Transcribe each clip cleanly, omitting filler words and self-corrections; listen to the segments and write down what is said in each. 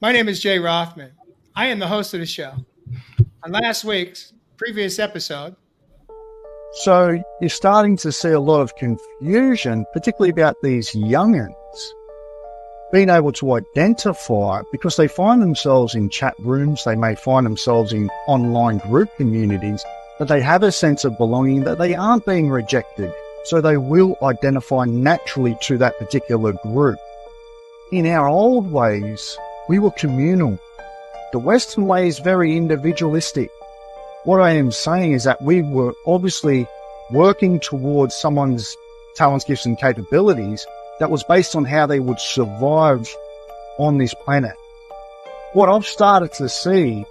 My name is Jay Rothman. I am the host of the show. On last week's previous episode, So you're starting to see a lot of confusion, particularly about these youngins being able to identify because they find themselves in chat rooms, they may find themselves in online group communities, that they have a sense of belonging, that they aren't being rejected. So they will identify naturally to that particular group. In our old ways, we were communal. The Western way is very individualistic. What I am saying is that we were obviously working towards someone's talents, gifts, and capabilities that was based on how they would survive on this planet. What I've started to see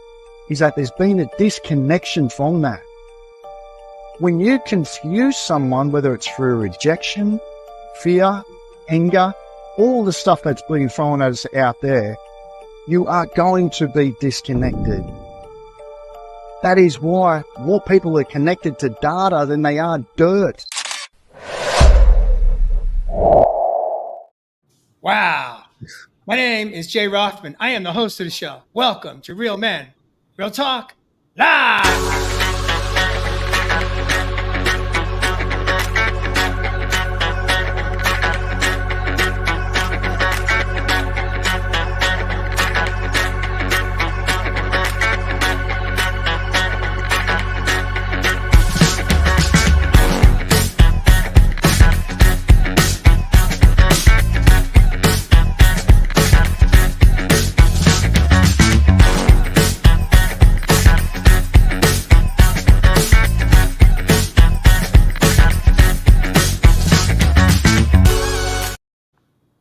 is that there's been a disconnection from that. When you confuse someone, whether it's through rejection, fear, anger, all the stuff that's being thrown at us out there, you are going to be disconnected. That is why more people are connected to data than they are dirt. wow. My name is Jay Rothman. I am the host of the show. Welcome to Real Men, Real Talk, Live.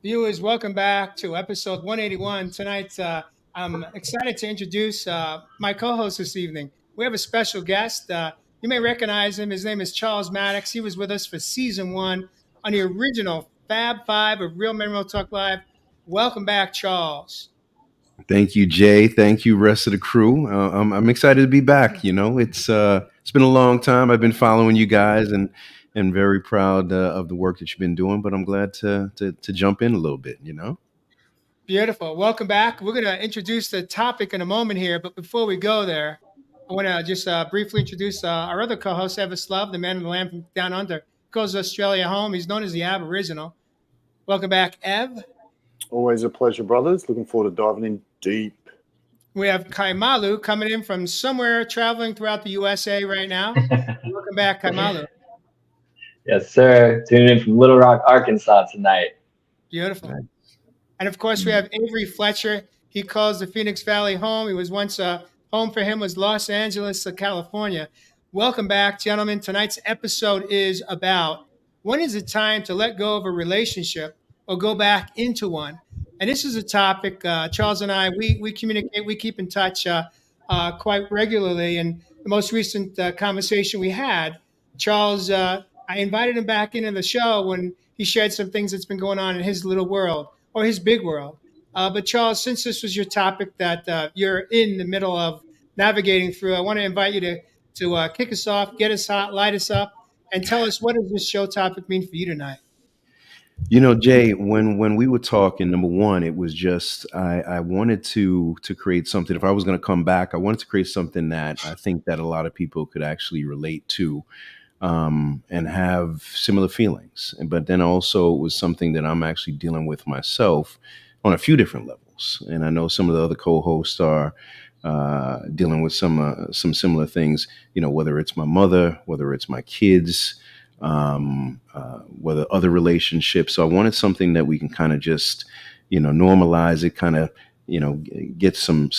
Viewers, welcome back to episode 181. Tonight, I'm excited to introduce my co host this evening. We have a special guest. You may recognize him. His name is Charles Mattocks. He was with us for season one on the original Fab Five of Real Men Real Talk Live. Welcome back, Charles. Thank you, Jay. Thank you, rest of the crew. I'm excited to be back. You know, it's been a long time. I've been following you guys and very proud of the work that you've been doing. But I'm glad to jump in a little bit. You know. Beautiful. Welcome back. We're going to introduce the topic in a moment here. But before we go there, I want to just briefly introduce our other co host, Evis Love, the man of the land from down under. Calls Australia home. He's known as the Aboriginal. Welcome back, Ev. Always a pleasure, brothers. Looking forward to diving in deep. We have Kaimalu coming in from somewhere traveling throughout the USA right now. Welcome back, Kaimalu. Yes, sir. Tuning in from Little Rock, Arkansas tonight. Beautiful. And of course, we have Avery Fletcher. He calls the Phoenix Valley home. He was once home for him was Los Angeles, California. Welcome back, gentlemen. Tonight's episode is about when is it time to let go of a relationship or go back into one? And this is a topic, Charles and I, we communicate, we keep in touch quite regularly. And the most recent conversation we had, Charles, I invited him back into the show when he shared some things that's been going on in his little world or his big world. But Charles, since this was your topic that you're in the middle of navigating through, I want to invite you to kick us off, get us hot, light us up, and tell us what does this show topic mean for you tonight? You know, Jay, when we were talking, number one, it was just I wanted to create something. If I was going to come back, I wanted to create something that I think that a lot of people could actually relate to and have similar feelings. But then also it was something that I'm actually dealing with myself on a few different levels. And I know some of the other co-hosts are dealing with some similar things, you know, whether it's my mother, whether it's my kids, whether other relationships. So I wanted something that we can kind of just, you know, normalize it, kind of, you know, get some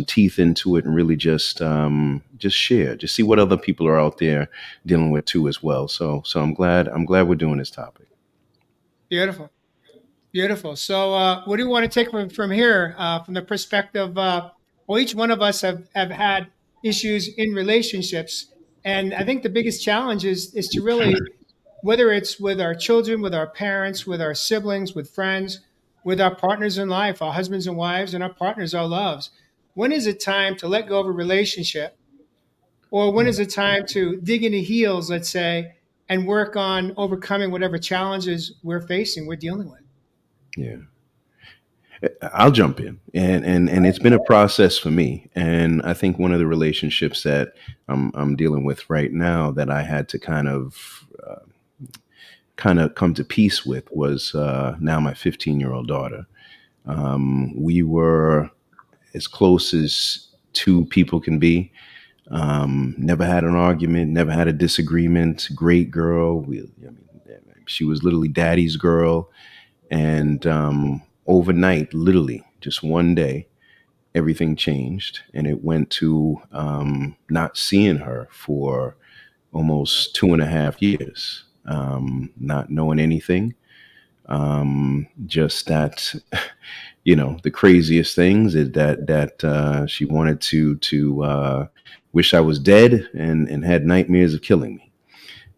teeth into it and really just share, just see what other people are out there dealing with too as well. So I'm glad we're doing this topic. Beautiful. Beautiful. So what do you want to take from here from the perspective well, each one of us have had issues in relationships. And I think the biggest challenge is to really, whether it's with our children, with our parents, with our siblings, with friends, with our partners in life, our husbands and wives, and our partners, our loves. When is it time to let go of a relationship? Or when is it time to dig into heels, let's say, and work on overcoming whatever challenges we're facing, we're dealing with? Yeah. I'll jump in, and it's been a process for me, and I think one of the relationships that I'm dealing with right now that I had to kind of come to peace with was now my 15-year-old daughter. We were as close as two people can be. Never had an argument, never had a disagreement. Great girl. She was literally daddy's girl. And overnight, literally just one day, everything changed. And it went to not seeing her for almost 2.5 years, not knowing anything. Just that, the craziest things is that she wanted to wish I was dead and had nightmares of killing me.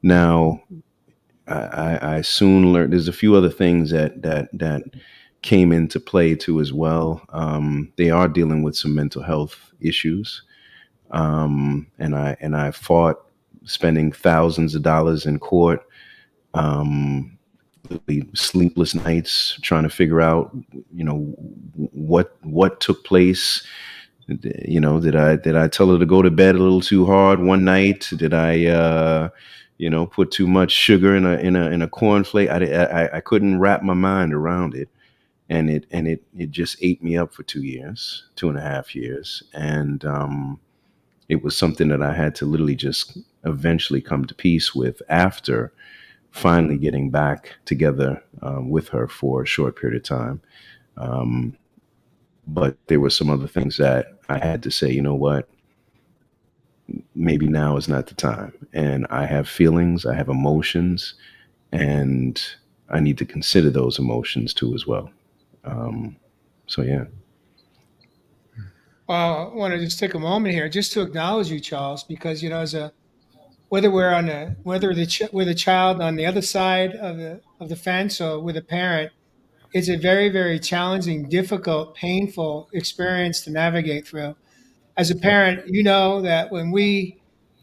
Now, I soon learned there's a few other things that came into play too as well. They are dealing with some mental health issues, and I fought spending thousands of dollars in court. Sleepless nights trying to figure out, what took place. Did I tell her to go to bed a little too hard one night? Did I, put too much sugar in a cornflake? I couldn't wrap my mind around it, and it just ate me up for 2 years, 2.5 years, and it was something that I had to literally just eventually come to peace with after finally getting back together with her for a short period of time. But there were some other things that I had to say, you know what, maybe now is not the time. And I have feelings, I have emotions, and I need to consider those emotions too as well. So yeah. Well, I want to just take a moment here just to acknowledge you, Charles, because as a whether we're on a whether with a child on the other side of the fence or with a parent, it's a very, very challenging, difficult, painful experience to navigate through. As a parent, you know that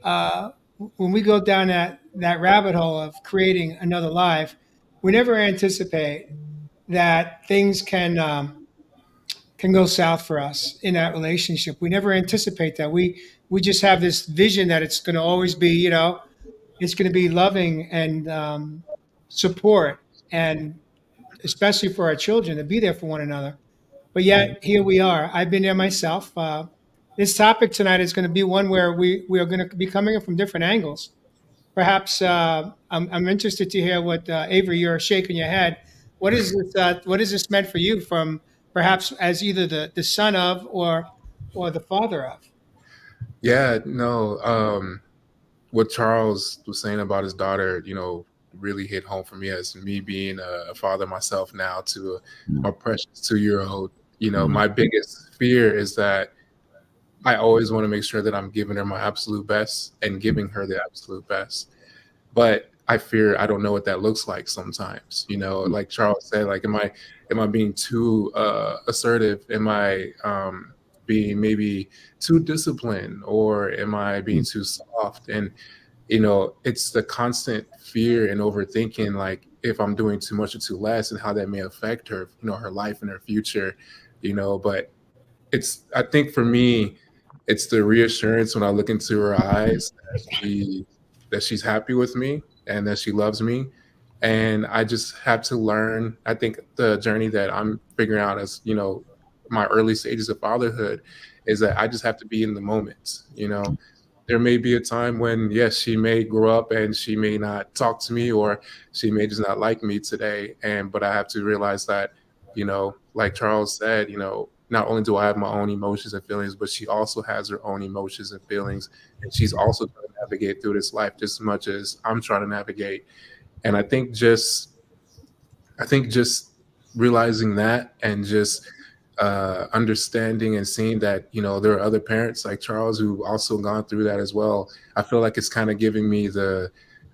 uh, when we go down that rabbit hole of creating another life, we never anticipate that things can go south for us in that relationship. We never anticipate that. We just have this vision that it's going to always be, it's going to be loving and support, and especially for our children to be there for one another. But yet here we are. I've been there myself. This topic tonight is going to be one where we are going to be coming from different angles. Perhaps I'm interested to hear what Avery, you're shaking your head. What is this? What is this meant for you from perhaps as either the son of or the father of? Yeah, no. What Charles was saying about his daughter, really hit home for me as me being a father myself now to my precious 2-year-old. Mhm. My biggest fear is that I always want to make sure that I'm giving her my absolute best and giving her the absolute best. But I fear I don't know what that looks like sometimes. Like Charles said, like am I being too assertive? Am I being maybe too disciplined, or am I being too soft? And it's the constant fear and overthinking, like if I'm doing too much or too less, and how that may affect her, her life and her future. But I think for me, it's the reassurance when I look into her eyes that she's happy with me and that she loves me. And I just have to learn. I think the journey that I'm figuring out as, my early stages of fatherhood is that I just have to be in the moment. There may be a time when, yes, she may grow up and she may not talk to me, or she may just not like me today. But I have to realize that, like Charles said, not only do I have my own emotions and feelings, but she also has her own emotions and feelings. And she's also trying to navigate through this life just as much as I'm trying to navigate. And I think just realizing that, and just understanding and seeing that there are other parents like Charles who also gone through that as well. I feel like it's kind of giving me the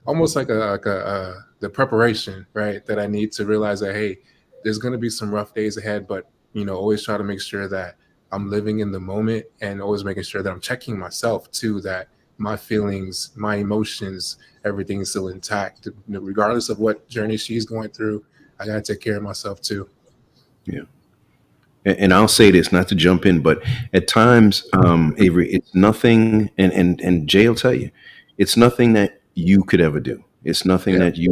almost like the preparation, right, that I need to realize that, hey, there's going to be some rough days ahead, but always try to make sure that I'm living in the moment, and always making sure that I'm checking myself too, that my feelings, my emotions, everything is still intact, regardless of what journey she's going through. I gotta take care of myself too. Yeah. And I'll say this, not to jump in, but at times, Avery, it's nothing, and Jay will tell you, it's nothing that you could ever do. It's nothing Yeah. that you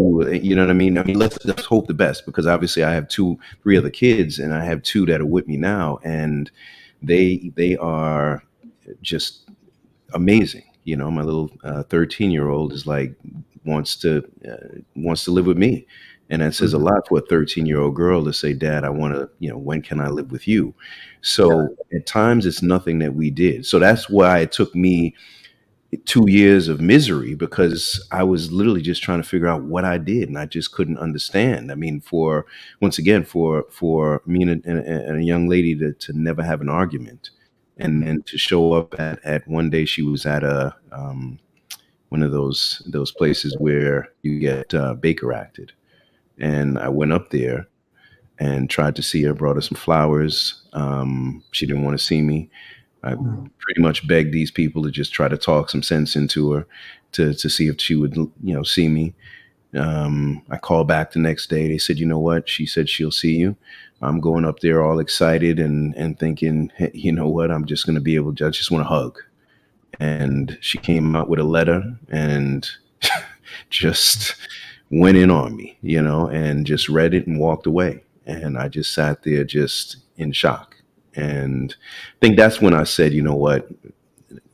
know what I mean? I mean, let's hope the best, because obviously I have three other kids, and I have two that are with me now, and they are just amazing. You know, my little 13-year-old is like wants to live with me, and that says a Mhm. lot for a 13-year-old girl to say, "Dad, I want to, when can I live with you?" Yeah. So at times it's nothing that we did. So that's why it took me 2 years of misery, because I was literally just trying to figure out what I did, and I just couldn't understand. I mean, for once again, for me and a young lady to never have an argument, and then to show up at one day she was at a one of those places where you get Baker acted, and I went up there and tried to see her, brought her some flowers. She didn't want to see me. I pretty much begged these people to just try to talk some sense into her, to see if she would, see me. I called back the next day. They said, "You know what?" She said she'll see you. I'm going up there all excited and thinking, "Hey, you know what? I'm just going to be able to, I just want to hug." And she came out with a letter and just went in on me, and just read it and walked away. And I just sat there just in shock. And I think that's when I said, "You know what?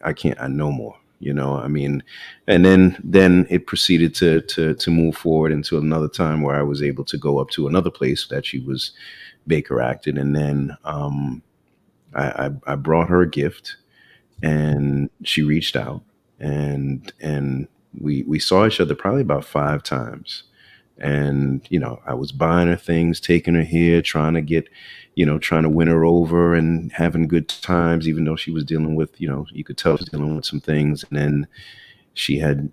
I no more." I mean, and then it proceeded to move forward into another time where I was able to go up to another place that she was Baker acted, and then I brought her a gift, and she reached out, and we saw each other probably about 5 times. And I was buying her things, taking her here, trying to get, trying to win her over and having good times, even though she was dealing with, you could tell she was dealing with some things. And then she had,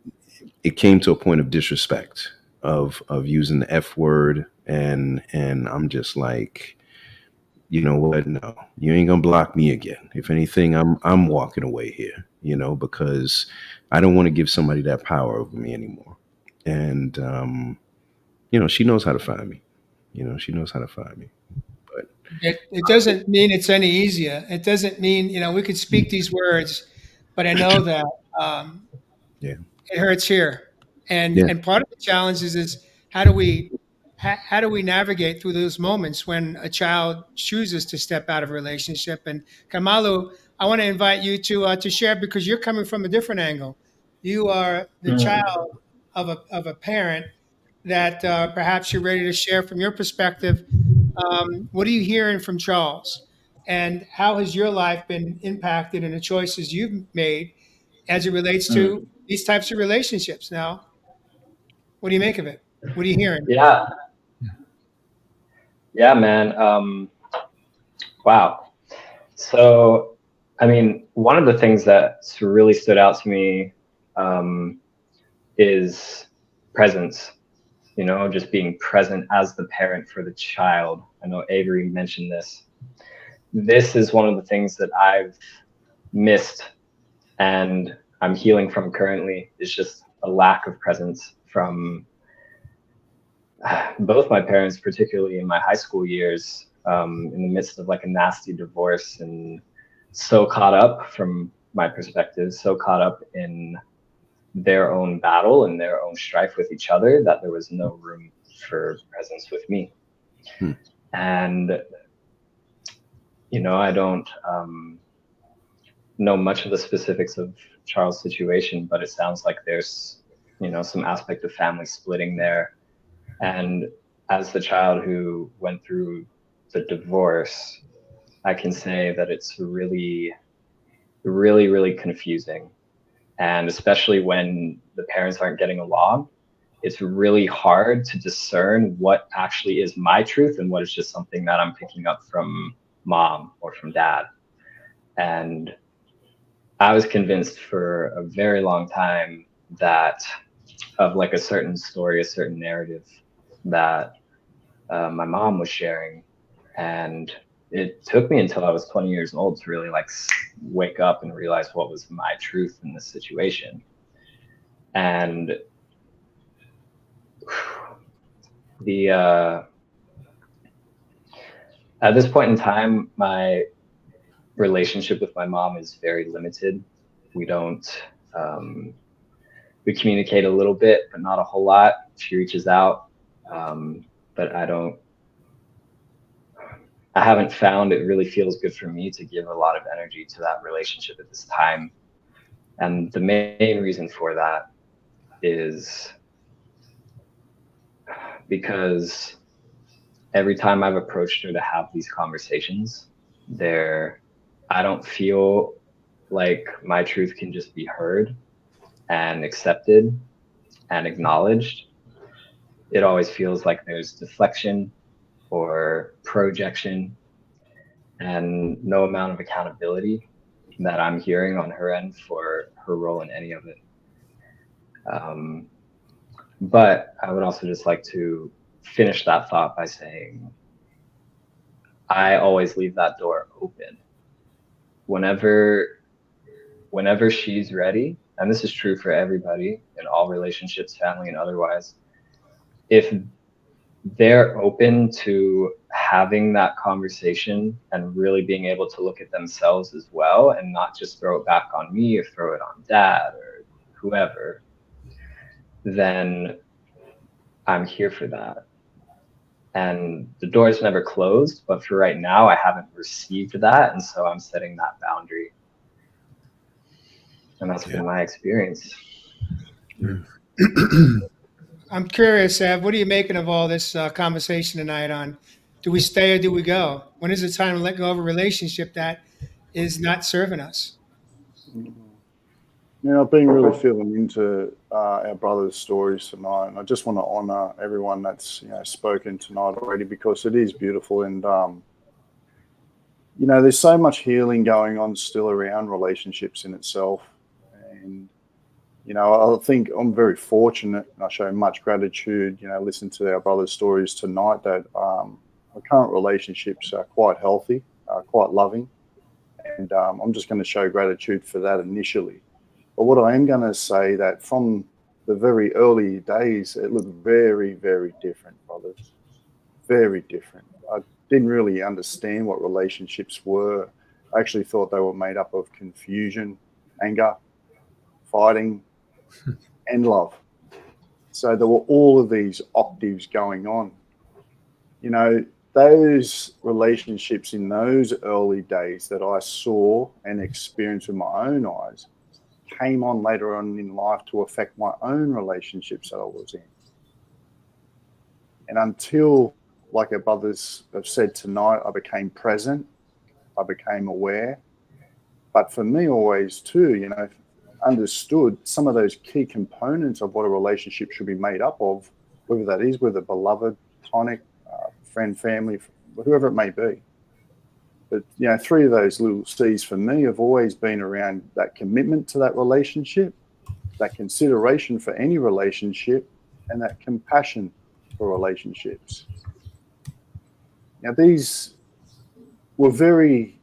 it came to a point of disrespect, of using the F word, and I'm just like, "You know what? No, you ain't gonna block me again. If anything, I'm walking away here, because I don't want to give somebody that power over me anymore." And she knows how to find me. She knows how to find me. But It doesn't mean it's any easier. It doesn't mean, we could speak these words, but I know that um, yeah, it hurts here. And yeah, and part of the challenge is how do we how do we navigate through those moments when a child chooses to step out of a relationship? And Kamalu, I want to invite you to share, because you're coming from a different angle. You are the Mm. child of a parent that perhaps you're ready to share from your perspective. What are you hearing from Charles? And how has your life been impacted in the choices you've made as it relates to Mm. these types of relationships? Now, what do you make of it? What are you hearing? Yeah, yeah, man. Wow. So, I mean, one of the things that really stood out to me um, is presence. Just being present as the parent for the child. I know Avery mentioned this. This is one of the things that I've missed and I'm healing from currently, is just a lack of presence from both my parents, particularly in my high school years, in the midst of like a nasty divorce, and so caught up, from my perspective, so caught up in their own battle and their own strife with each other, that there was no room for presence with me. Hmm. And, I don't know much of the specifics of Charles' situation, but it sounds like there's, some aspect of family splitting there. And as the child who went through the divorce, I can say that it's really, really, really confusing. And especially when the parents aren't getting along, it's really hard to discern what actually is my truth and what is just something that I'm picking up from mom or from dad. And I was convinced for a very long time that, of like a certain story, a certain narrative that my mom was sharing. And it took me until I was 20 years old to really like wake up and realize what was my truth in this situation. And the At this point in time, my relationship with my mom is very limited. We don't, we communicate a little bit, but not a whole lot. She reaches out, but I haven't found it really feels good for me to give a lot of energy to that relationship at this time. And the main reason for that is because every time I've approached her to have these conversations, I don't feel like my truth can just be heard and accepted and acknowledged. It always feels like there's deflection or projection and no amount of accountability that I'm hearing on her end for her role in any of it. But I would also just like to finish that thought by saying, I always leave that door open. Whenever she's ready, and this is true for everybody in all relationships, family and otherwise, if they're open to having that conversation and really being able to look at themselves as well and not just throw it back on me or throw it on dad or whoever, then I'm here for that. And the door's never closed, but for right now, I haven't received that. And so I'm setting that boundary. And that's been my experience. I'm curious, Ev, what are you making of all this conversation tonight on do we stay or do we go? When is it time to let go of a relationship that is not serving us? Now, I've been really feeling into our brothers' stories tonight, and I just want to honour everyone that's spoken tonight already because it is beautiful, and there's so much healing going on still around relationships in itself, and I think I'm very fortunate, and I show much gratitude. Listen to our brothers' stories tonight that our current relationships are quite healthy, quite loving, and I'm just going to show gratitude for that initially. But what I am going to say that from the very early days, it looked very, very different, brothers. Very different. I didn't really understand what relationships were. I actually thought they were made up of confusion, anger, fighting, and love. So there were all of these octaves going on. Those relationships in those early days that I saw and experienced with my own eyes came on later on in life to affect my own relationships that I was in. And until, like our brothers have said tonight, I became present, I became aware. But for me always too, understood some of those key components of what a relationship should be made up of, whether that is with a beloved, platonic, friend, family, whoever it may be. But, three of those little C's for me have always been around that commitment to that relationship, that consideration for any relationship, and that compassion for relationships. Now, these were very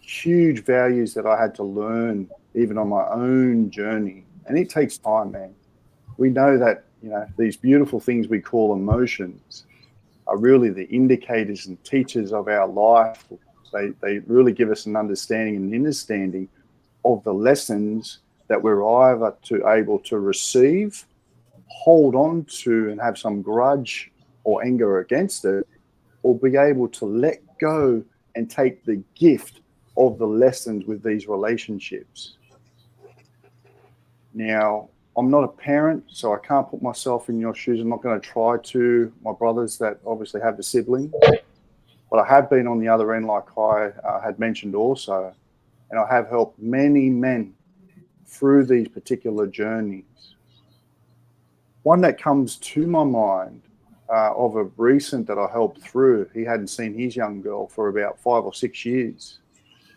huge values that I had to learn even on my own journey. And it takes time, man. We know that, these beautiful things we call emotions are really the indicators and teachers of our life. They really give us an understanding and understanding of the lessons that we're either able to receive, hold on to and have some grudge or anger against it, or be able to let go and take the gift of the lessons with these relationships. Now, I'm not a parent, so I can't put myself in your shoes. I'm not going to try to. My brothers that obviously have a sibling. But I have been on the other end, like I had mentioned also, and I have helped many men through these particular journeys. One that comes to my mind of a recent that I helped through, he hadn't seen his young girl for about 5 or 6 years.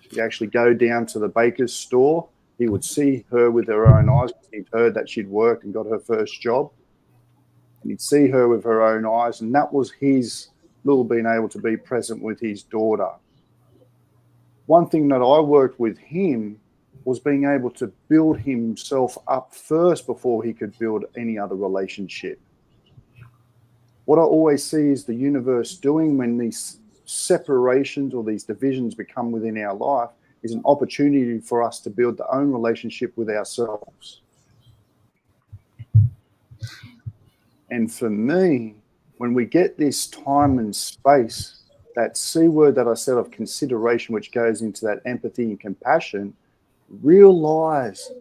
He'd actually go down to the baker's store. He would see her with her own eyes. He'd heard that she'd worked and got her first job. And he'd see her with her own eyes. And that was his little being able to be present with his daughter. One thing that I worked with him was being able to build himself up first before he could build any other relationship. What I always see is the universe doing when these separations or these divisions become within our life is an opportunity for us to build our own relationship with ourselves. And for me, when we get this time and space, that C word that I said of consideration, which goes into that empathy and compassion, realize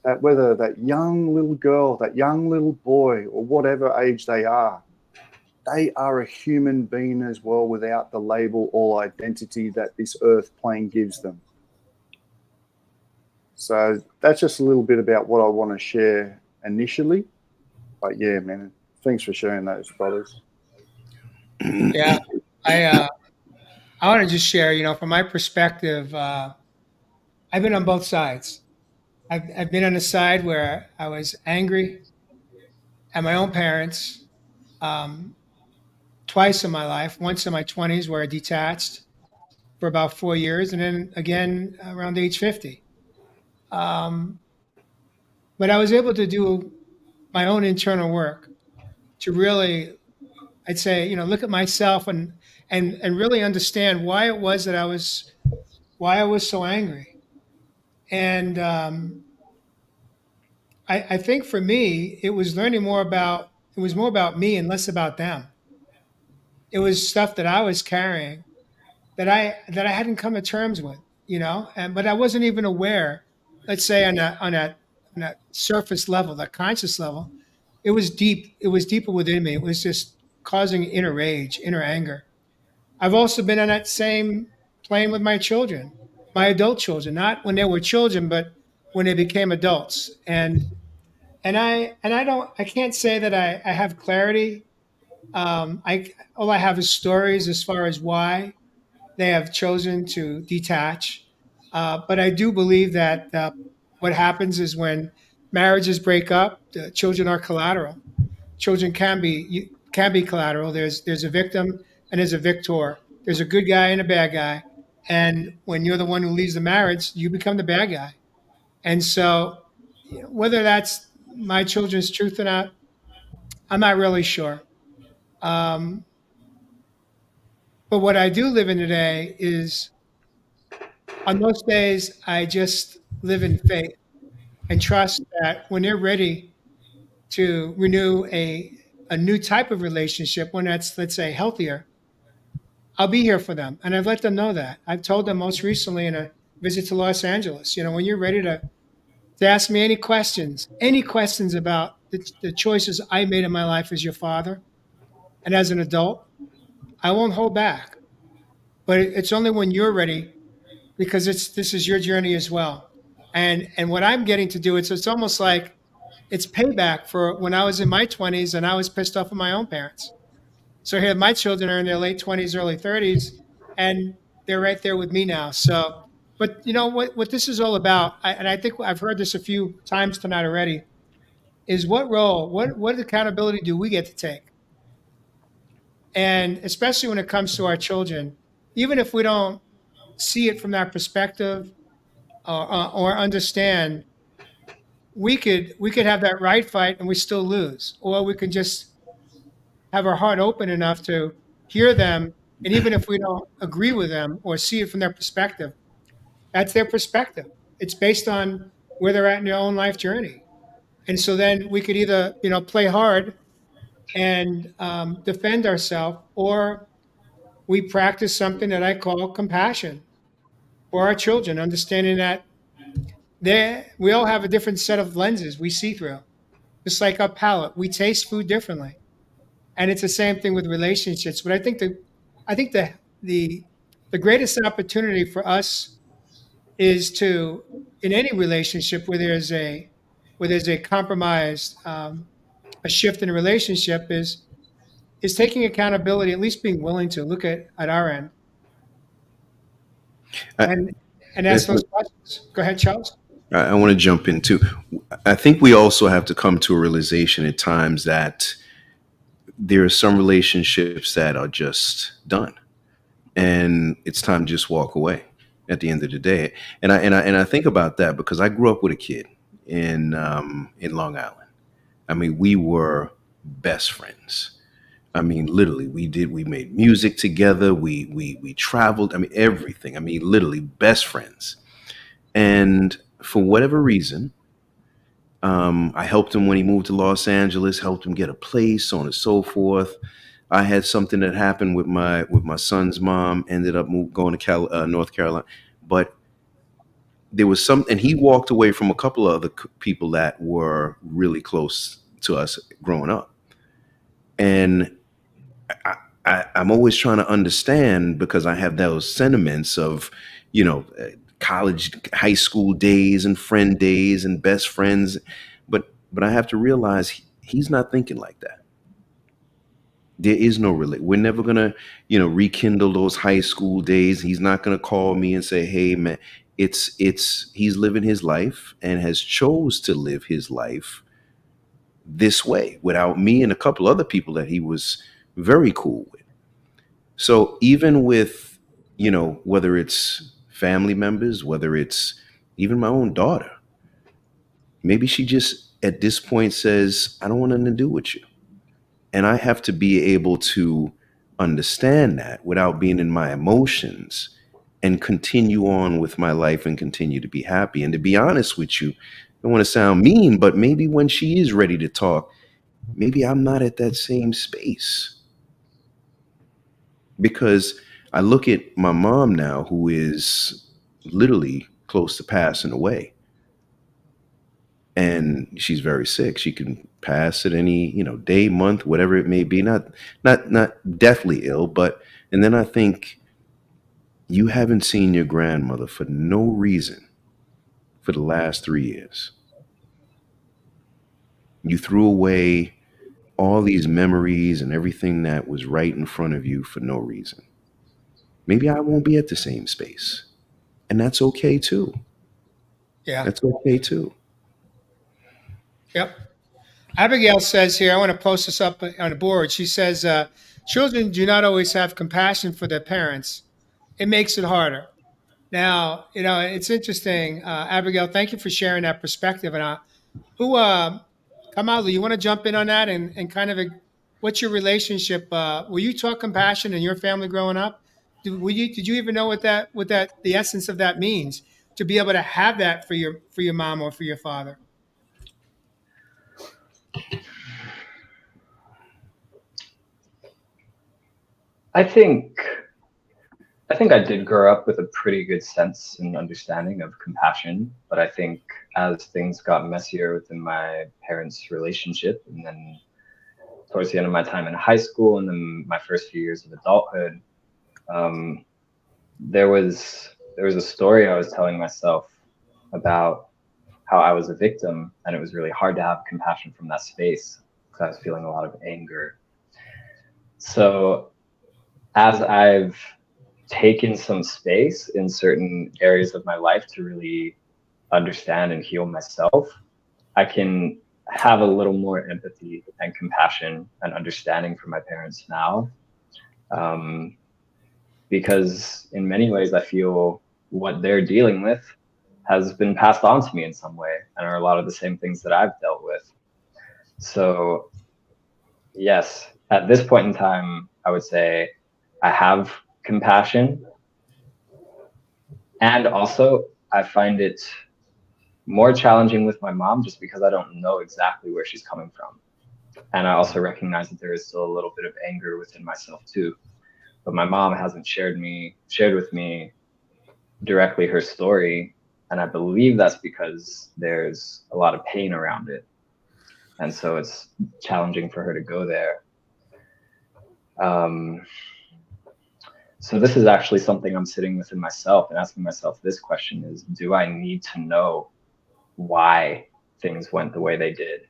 that whether that young little girl, that young little boy, or whatever age they are a human being as well, without the label or identity that this earth plane gives them. So that's just a little bit about what I want to share initially. But yeah, man, thanks for sharing those, brothers. Yeah, I want to just share, from my perspective, I've been on both sides. I've been on the side where I was angry at my own parents um, twice in my life. Once in my 20s, where I detached for about 4 years, and then again around age 50. Um, but I was able to do my own internal work to really, I'd say, look at myself and really understand why it was that why I was so angry. And I think for me, it was learning more about, it was more about me and less about them. It was stuff that I was carrying that I hadn't come to terms with, and but I wasn't even aware. Let's say on that surface level, that conscious level, it was deep. It was deeper within me. It was just causing inner rage, inner anger. I've also been on that same plane with my children, my adult children, not when they were children, but when they became adults. And I can't say that I have clarity. I All I have is stories as far as why they have chosen to detach. But I do believe that what happens is when marriages break up, the children are collateral. Children can be collateral. There's a victim and there's a victor. There's a good guy and a bad guy. And when you're the one who leaves the marriage, you become the bad guy. And so, whether that's my children's truth or not, I'm not really sure. Um, but what I do live in today is, on most days, I just live in faith and trust that when they're ready to renew a new type of relationship, one that's, let's say, healthier, I'll be here for them. And I've let them know that. I've told them most recently in a visit to Los Angeles, when you're ready to ask me any questions about the choices I made in my life as your father and as an adult, I won't hold back. But it's only when you're ready, because this is your journey as well. And what I'm getting to do, it's almost like it's payback for when I was in my 20s and I was pissed off at my own parents. So here, my children are in their late 20s, early 30s, and they're right there with me now. So, but what this is all about, and I think I've heard this a few times tonight already, is what role, what accountability do we get to take? And especially when it comes to our children, even if we don't see it from that perspective or understand, we could have that right fight and we still lose, or we can just have our heart open enough to hear them, and even if we don't agree with them or see it from their perspective, that's their perspective. It's based on where they're at in their own life journey, and so then we could either play hard and defend ourselves, or we practice something that I call compassion for our children, understanding that we all have a different set of lenses we see through. Just like our palate, we taste food differently, and it's the same thing with relationships. But I think the the greatest opportunity for us is to, in any relationship where there's a compromise, a shift in a relationship, is taking accountability, at least being willing to look at our end I, and ask those questions. Go ahead, Charles. I want to jump in too. I think we also have to come to a realization at times that there are some relationships that are just done, and it's time to just walk away at the end of the day. And I think about that because I grew up with a kid in Long Island. I mean, we were best friends. I mean, literally, we made music together. We traveled. I mean, everything. I mean, literally best friends. And for whatever reason, I helped him when he moved to Los Angeles, helped him get a place, so on and so forth. I had something that happened with my son's mom, ended up going to North Carolina. But there was some, and he walked away from a couple of other people that were really close to us growing up. And I'm always trying to understand, because I have those sentiments of, college, high school days and friend days and best friends. But I have to realize he's not thinking like that. There is no we're never gonna, rekindle those high school days. He's not gonna call me and say, "Hey, man," he's living his life and has chose to live his life this way without me and a couple other people that he was very cool with. So even with, whether it's family members, whether it's even my own daughter, maybe she just at this point says, "I don't want nothing to do with you." And I have to be able to understand that without being in my emotions and continue on with my life and continue to be happy. And to be honest with you, I don't want to sound mean, but maybe when she is ready to talk, maybe I'm not at that same space. Because I look at my mom now, who is literally close to passing away. And she's very sick. She can pass at any, day, month, whatever it may be. Not deathly ill, but and then I think, you haven't seen your grandmother for no reason for the last 3 years. You threw away all these memories and everything that was right in front of you for no reason. Maybe I won't be at the same space. And that's okay too. Yeah. That's okay too. Yep. Abigail says here, I want to post this up on the board. She says, children do not always have compassion for their parents. It makes it harder. Now, it's interesting. Abigail, thank you for sharing that perspective. And Kamalu, you want to jump in on that and kind of what's your relationship? Were you taught compassion in your family growing up? Did you even know what the essence of that means, to be able to have that for your mom or for your father? I think I did grow up with a pretty good sense and understanding of compassion, but I think as things got messier within my parents' relationship, and then towards the end of my time in high school and then my first few years of adulthood, there was a story I was telling myself about how I was a victim, and it was really hard to have compassion from that space because I was feeling a lot of anger. So as I've taken some space in certain areas of my life to really understand and heal myself, I can have a little more empathy and compassion and understanding for my parents now. Because in many ways, I feel what they're dealing with has been passed on to me in some way, and are a lot of the same things that I've dealt with. So yes, at this point in time, I would say I have compassion. And also, I find it more challenging with my mom just because I don't know exactly where she's coming from. And I also recognize that there is still a little bit of anger within myself too. But my mom hasn't shared with me directly her story. And I believe that's because there's a lot of pain around it. And so it's challenging for her to go there. So this is actually something I'm sitting within myself and asking myself this question is, do I need to know why things went the way they did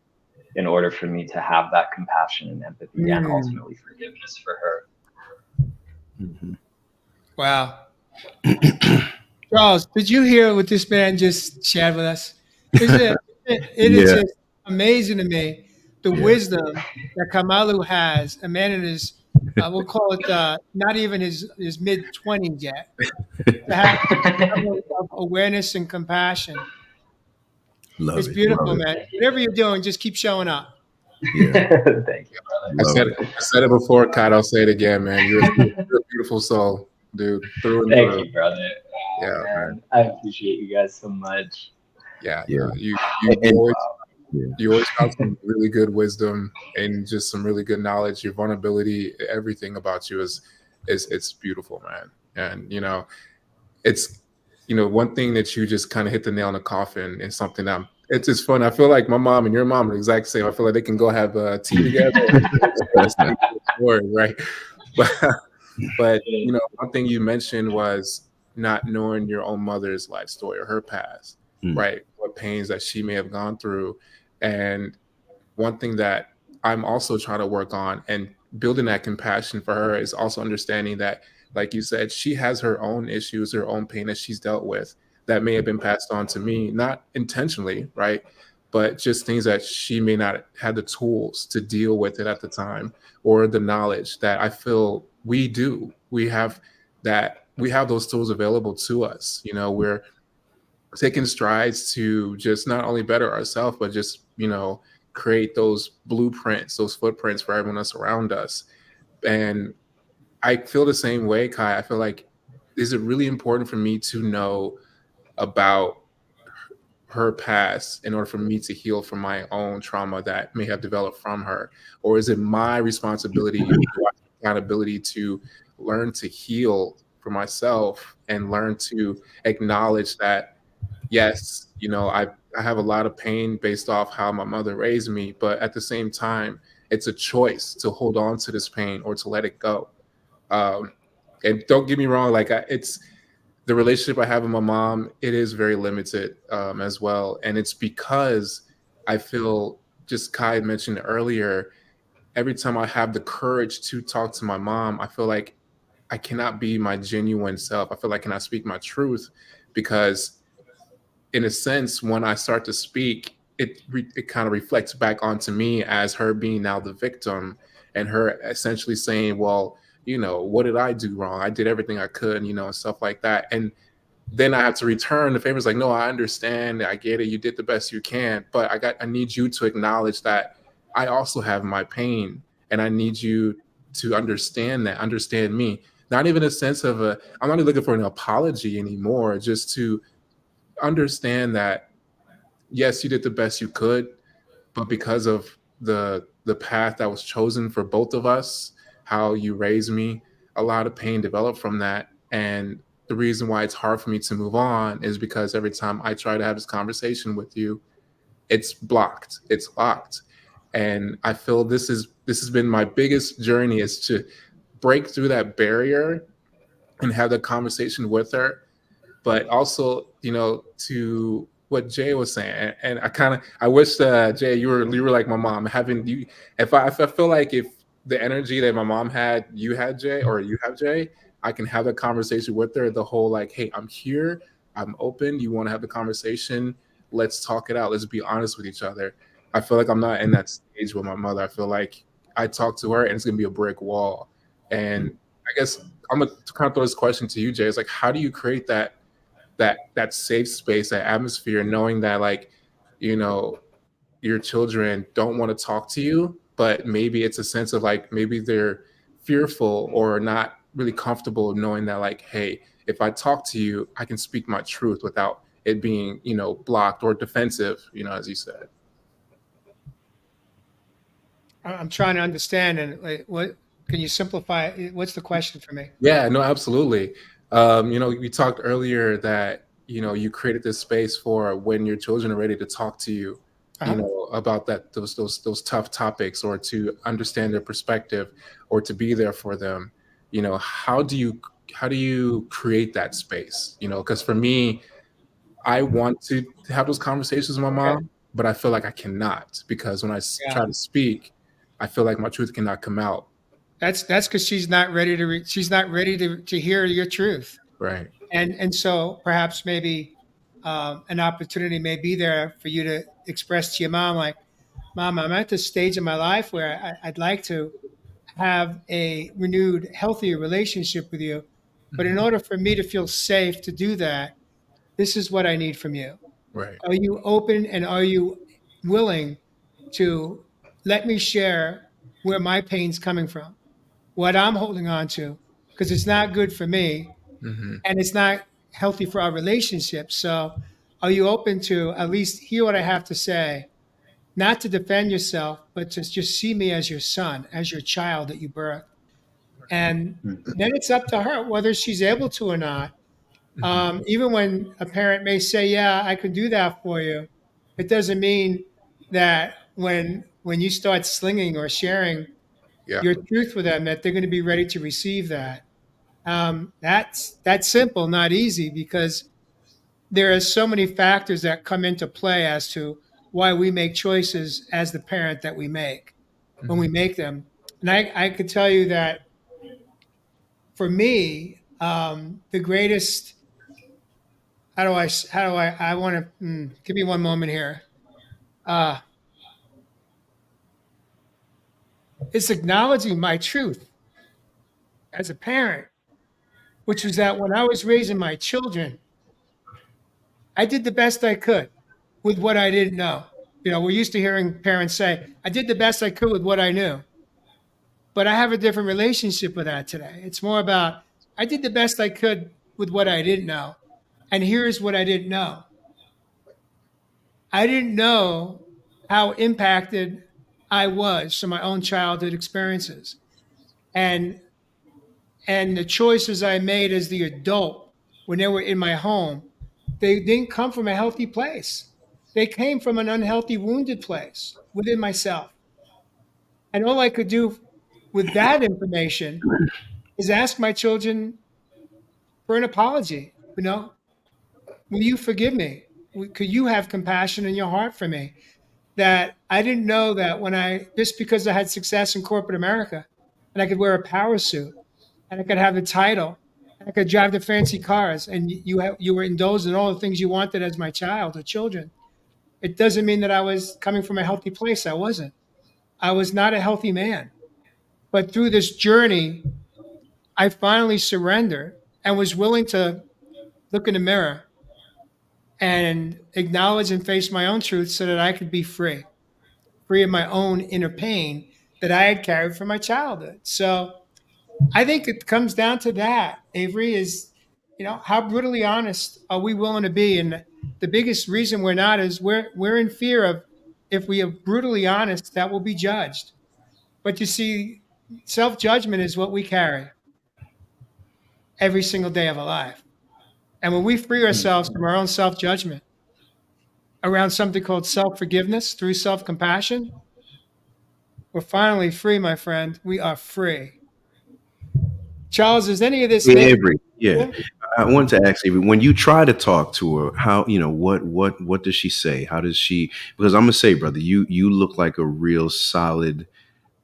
in order for me to have that compassion and empathy and ultimately forgiveness for her? Mm-hmm. Wow. Charles, did you hear what this man just shared with us? It is just amazing to me, the wisdom that Kamalu has, a man in his, we'll call it not even his mid-20s yet, to have a level of awareness and compassion. It's beautiful, man. Whatever you're doing, just keep showing up. Yeah. Thank you, Love it. I said it before, Kyle. I'll say it again, man. You're a beautiful soul, dude, through and Thank through. you, brother. Yeah, Oh, man. man, I appreciate you guys so much. Yeah, Yeah. no, And yeah. you always found some really good wisdom and just some really good knowledge. Your vulnerability, everything about you is it's beautiful, man. And it's one thing that you just kind of hit the nail in the coffin and something that it's just fun. I feel like my mom and your mom are the exact same. I feel like they can go have tea together. That's nice. Story, right? But one thing you mentioned was not knowing your own mother's life story or her past, Mm. right? What pains that she may have gone through. And one thing that I'm also trying to work on and building that compassion for her is also understanding that, like you said, she has her own issues, her own pain that she's dealt with that may have been passed on to me, not intentionally, right? But just things that she may not have the tools to deal with it at the time, or the knowledge that I feel we do. We have those tools available to us. We're taking strides to just not only better ourselves, but just create those blueprints, those footprints for everyone else around us. And I feel the same way, Kai. I feel like, is it really important for me to know about her past in order for me to heal from my own trauma that may have developed from her? Or is it my responsibility, accountability to learn to heal for myself and learn to acknowledge that, yes, I have a lot of pain based off how my mother raised me, but at the same time, it's a choice to hold on to this pain or to let it go. And don't get me wrong, like it's the relationship I have with my mom, it is very limited as well. And it's because I feel, just Kai mentioned earlier, every time I have the courage to talk to my mom, I feel like I cannot be my genuine self. I feel like I cannot speak my truth because, in a sense, when I start to speak, it kind of reflects back onto me as her being now the victim, and her essentially saying, well, what did I do wrong? I did everything I could, and stuff like that. And then I have to return the favor. It's like, no, I understand. I get it. You did the best you can, but I need you to acknowledge that I also have my pain, and I need you to understand me. Not even a sense of I'm not even looking for an apology anymore, just to understand that, yes, you did the best you could, but because of the path that was chosen for both of us, how you raised me, a lot of pain developed from that. And the reason why it's hard for me to move on is because every time I try to have this conversation with you, it's blocked, it's locked. And I feel this has been my biggest journey, is to break through that barrier and have the conversation with her, but also, to what Jay was saying. And I wish, Jay, you were like my mom, having you. If I feel like, if the energy that my mom had, you had, Jay, or you have, Jay, I can have a conversation with her. The whole, like, hey, I'm here, I'm open. You want to have the conversation? Let's talk it out. Let's be honest with each other. I feel like I'm not in that stage with my mother. I feel like I talk to her and it's gonna be a brick wall. And I guess I'm gonna kind of throw this question to you, Jay. It's like, how do you create that safe space, that atmosphere, knowing that, like, your children don't want to talk to you, but maybe it's a sense of, like, maybe they're fearful or not really comfortable knowing that, like, hey, if I talk to you, I can speak my truth without it being, blocked or defensive, as you said. I'm trying to understand. And like, what can you simplify? What's the question for me? Yeah, no, absolutely. We talked earlier that, you created this space for when your children are ready to talk to you, Uh-huh. about those tough topics, or to understand their perspective, or to be there for them. How do you create that space? Because for me, I want to have those conversations with my Okay. mom, but I feel like I cannot, because when I Yeah. try to speak, I feel like my truth cannot come out. That's because she's not ready she's not ready to hear your truth. Right. And so perhaps maybe an opportunity may be there for you to express to your mom, like, Mom, I'm at this stage in my life where I'd like to have a renewed, healthier relationship with you. But in Mhm. order for me to feel safe to do that, this is what I need from you. Right. Are you open and are you willing to let me share where my pain's coming from, what I'm holding on to, because it's not good for me Hmm. and it's not healthy for our relationship. So, are you open to at least hear what I have to say? Not to defend yourself, but to just see me as your son, as your child that you birthed. And then it's up to her whether she's able to or not. Even when a parent may say, "Yeah, I can do that for you," it doesn't mean that when you start slinging or sharing Yeah. your truth with them, that they're going to be ready to receive that. That's simple, not easy, because there are so many factors that come into play as to why we make choices as the parent that we make when we Hmm. make them. And I could tell you that for me, the greatest, I want to, give me one moment here. Uh, it's acknowledging my truth as a parent, which was that when I was raising my children, I did the best I could with what I didn't know. We're used to hearing parents say, I did the best I could with what I knew. But I have a different relationship with that today. It's more about, I did the best I could with what I didn't know. And here's what I didn't know. I didn't know how impacted I was from my own childhood experiences. And and the choices I made as the adult when they were in my home, they didn't come from a healthy place. They came from an unhealthy, wounded place within myself. And all I could do with that information is ask my children for an apology. Will you forgive me? Could you have compassion in your heart for me? That I didn't know that just because I had success in corporate America and I could wear a power suit and I could have a title and I could drive the fancy cars and you were indulged in all the things you wanted as my child or children. It doesn't mean that I was coming from a healthy place. I wasn't. I was not a healthy man. But through this journey, I finally surrendered and was willing to look in the mirror and acknowledge and face my own truth so that I could be free of my own inner pain that I had carried from my childhood. So I think it comes down to that, Avery, is, how brutally honest are we willing to be? And the biggest reason we're not is we're in fear of, if we are brutally honest, that will be judged. But you see, self-judgment is what we carry every single day of our life. And when we free ourselves from our own self-judgment around something called self-forgiveness through self-compassion, we're finally free, my friend. We are free. Charles, is any of this Hey, making Avery. Yeah, sense? I wanted to ask Avery, when you try to talk to her, how what does she say? How does she? Because I'm gonna say, brother, you look like a real solid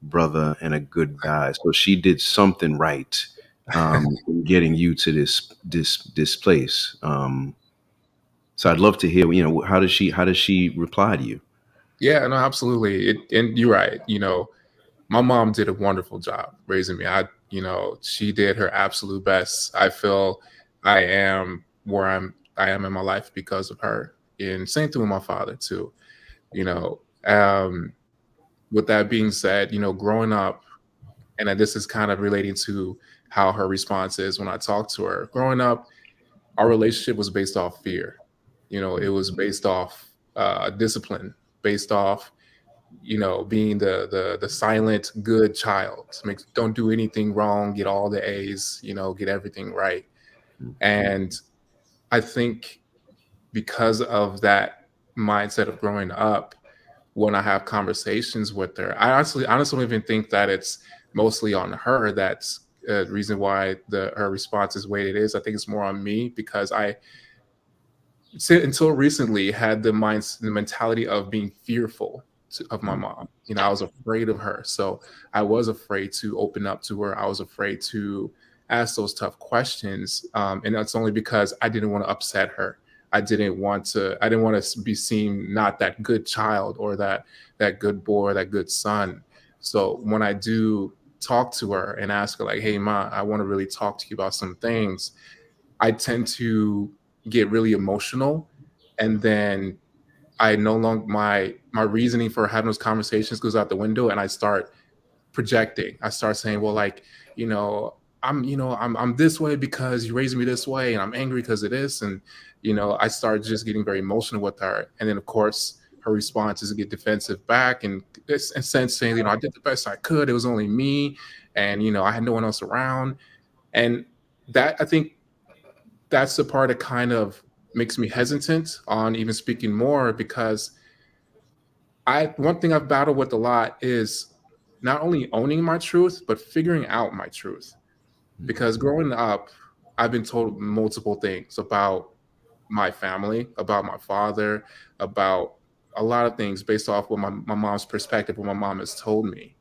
brother and a good guy. So she did something right, in getting you to this place. So I'd love to hear. How does she reply to you? Yeah, no, absolutely. And you're right. My mom did a wonderful job raising me. She did her absolute best. I feel I am where I am in my life because of her. And same thing with my father too. You know, um, with that being said, growing up, and this is kind of relating to how her response is when I talk to her. Growing up, our relationship was based off fear. It was based off discipline, based off being the silent good child. Don't do anything wrong, get all the A's, get everything right. And I think because of that mindset of growing up, when I have conversations with her, I honestly don't even think that it's mostly on her. That's the reason why her response is the way it is. I think it's more on me because I until recently had the mentality of being fearful of my mom. I was afraid of her, so I was afraid to open up to her. I was afraid to ask those tough questions, and that's only because I didn't want to upset her. I didn't want to be seen not that good child or that good boy or that good son. So when I do talk to her and ask her like, hey ma, I want to really talk to you about some things, I tend to get really emotional and then I no longer my reasoning for having those conversations goes out the window, and I start projecting. I start saying, well, like, I'm this way because you raised me this way, and I'm angry because of this. And, I start just getting very emotional with her. And then, of course, her response is to get defensive back and in a sense saying, I did the best I could. It was only me. And, I had no one else around. And that, I think that's the part that kind of makes me hesitant on even speaking more, because one thing I've battled with a lot is not only owning my truth, but figuring out my truth. Because growing up, I've been told multiple things about my family, about my father, about a lot of things based off what my mom's perspective, what my mom has told me.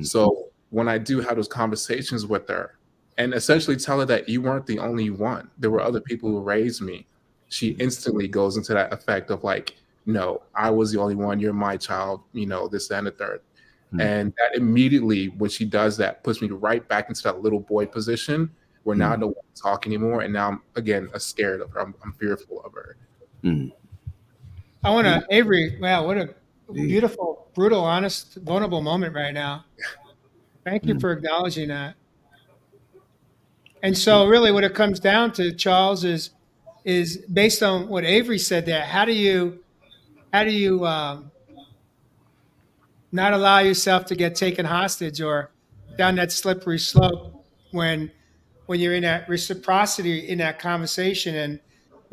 So when I do have those conversations with her and essentially tell her that you weren't the only one, there were other people who raised me, she instantly goes into that effect of like, no, I was the only one, you're my child, this, that, and the third. And that immediately, when she does that, puts me right back into that little boy position where now I don't want to talk anymore. And now I'm, again, scared of her. I'm fearful of her. I want to, Avery, wow, what a beautiful, brutal, honest, vulnerable moment right now. Thank you for acknowledging that. And so really what it comes down to, Charles, is based on what Avery said there, how do you not allow yourself to get taken hostage or down that slippery slope when you're in that reciprocity in that conversation and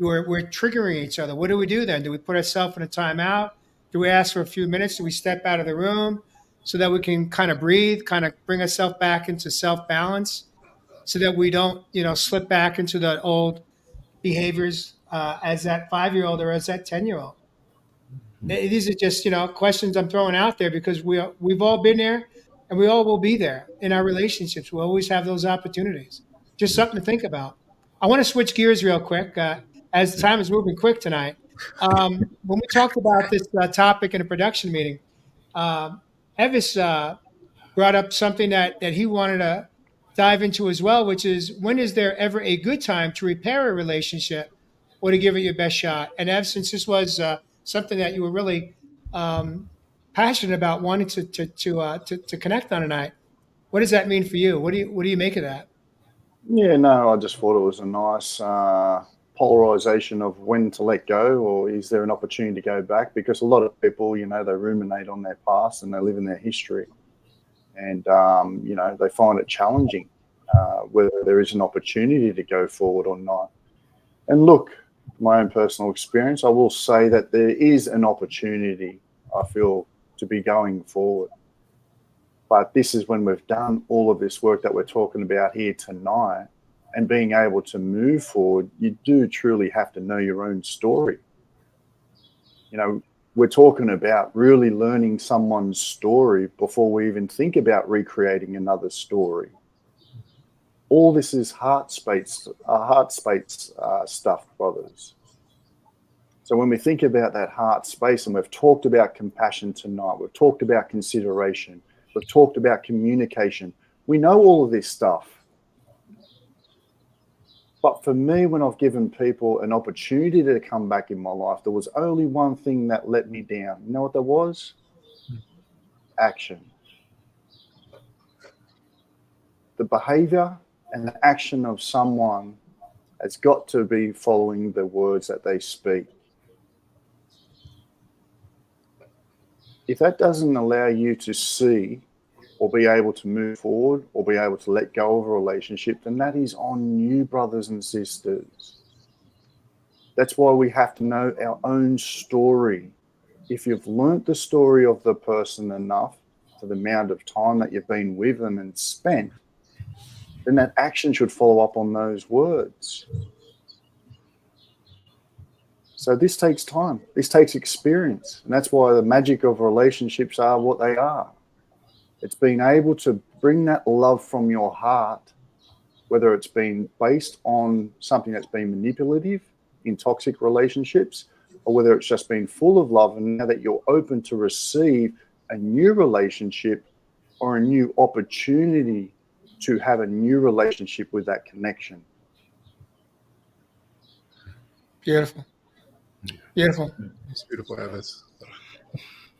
we're triggering each other? What do we do then? Do we put ourselves in a timeout? Do we ask for a few minutes? Do we step out of the room so that we can kind of breathe, kind of bring ourselves back into self balance, so that we don't, slip back into the old behaviors as that 5-year-old or as that 10-year-old? These are just, questions I'm throwing out there because we've all been there and we all will be there in our relationships. We always have those opportunities. Just something to think about. I want to switch gears real quick as time is moving quick tonight. When we talked about this topic in a production meeting, Evis brought up something that he wanted to dive into as well, which is, when is there ever a good time to repair a relationship or to give it your best shot? And Ev, since this was something that you were really passionate about wanting to connect on tonight, what does that mean for you? What do you make of that? Yeah, no, I just thought it was a nice polarization of when to let go, or is there an opportunity to go back? Because a lot of people, they ruminate on their past and they live in their history. And, they find it challenging whether there is an opportunity to go forward or not. And look, my own personal experience, I will say that there is an opportunity, I feel, to be going forward. But this is when we've done all of this work that we're talking about here tonight and being able to move forward, you do truly have to know your own story. We're talking about really learning someone's story before we even think about recreating another story. All this is heart space stuff, brothers. So when we think about that heart space, and we've talked about compassion tonight, we've talked about consideration, we've talked about communication, we know all of this stuff. But for me, when I've given people an opportunity to come back in my life, there was only one thing that let me down. You know what that was? Action. The behavior and the action of someone has got to be following the words that they speak. If that doesn't allow you to see or be able to move forward or be able to let go of a relationship, then that is on you, brothers and sisters. That's why we have to know our own story. If you've learnt the story of the person enough for the amount of time that you've been with them and spent, then that action should follow up on those words. So this takes time. This takes experience. And that's why the magic of relationships are what they are. It's being able to bring that love from your heart, whether it's been based on something that's been manipulative in toxic relationships, or whether it's just been full of love, and now that you're open to receive a new relationship or a new opportunity to have a new relationship with that connection. Beautiful. Beautiful. It's beautiful, Ellis.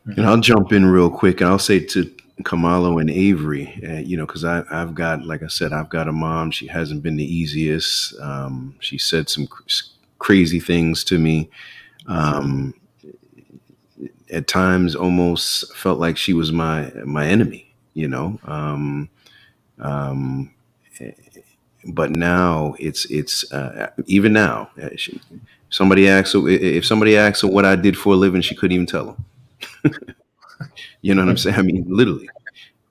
And I'll jump in real quick, and I'll say to Kamalo and Avery, because I've got, like I said, I've got a mom. She hasn't been the easiest. She said some crazy things to me. Um, at times, almost felt like she was my enemy. Um, but now it's even now. If somebody asks her what I did for a living, she couldn't even tell them. You know what I'm saying? I mean, literally.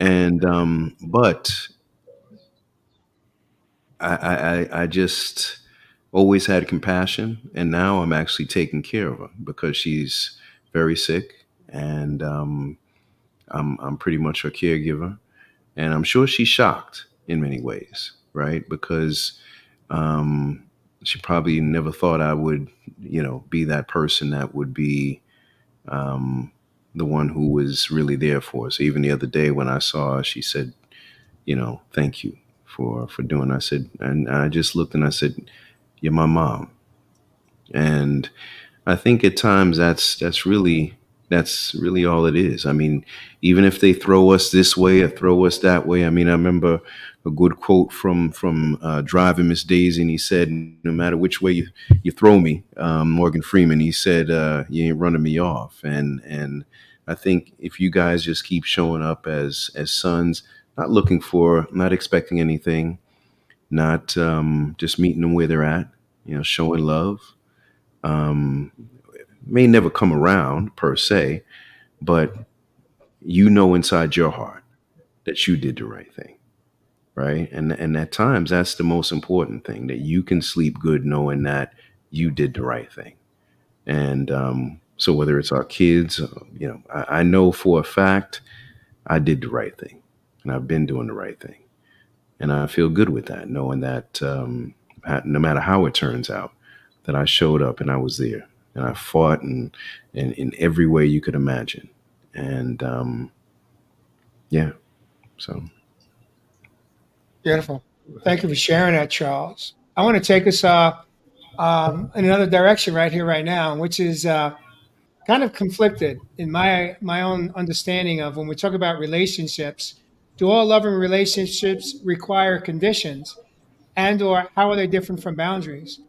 And but I just always had compassion, and now I'm actually taking care of her because she's very sick, and I'm pretty much her caregiver, and I'm sure she's shocked in many ways, right? Because um, she probably never thought I would, be that person that would be um, the one who was really there for her. So even the other day when I saw her, she said, thank you for doing. I said, and I just looked and I said, you're my mom. And I think at times that's really all it is. I mean, even if they throw us this way or throw us that way. I mean, I remember a good quote from Driving Miss Daisy, and he said, "No matter which way you throw me," Morgan Freeman. He said, "You ain't running me off." And I think if you guys just keep showing up as sons, not expecting anything, not just meeting them where they're at, showing love. Um, may never come around per se, but inside your heart that you did the right thing, right? And at times that's the most important thing, that you can sleep good knowing that you did the right thing. And so whether it's our kids, I know for a fact I did the right thing, and I've been doing the right thing, and I feel good with that, knowing that no matter how it turns out, that I showed up and I was there, and I fought and in every way you could imagine. And yeah, so Beautiful. Thank you for sharing that, Charles. I want to take us in another direction right here, right now, which is kind of conflicted in my own understanding of when we talk about relationships. Do all loving relationships require conditions, and or how are they different from boundaries?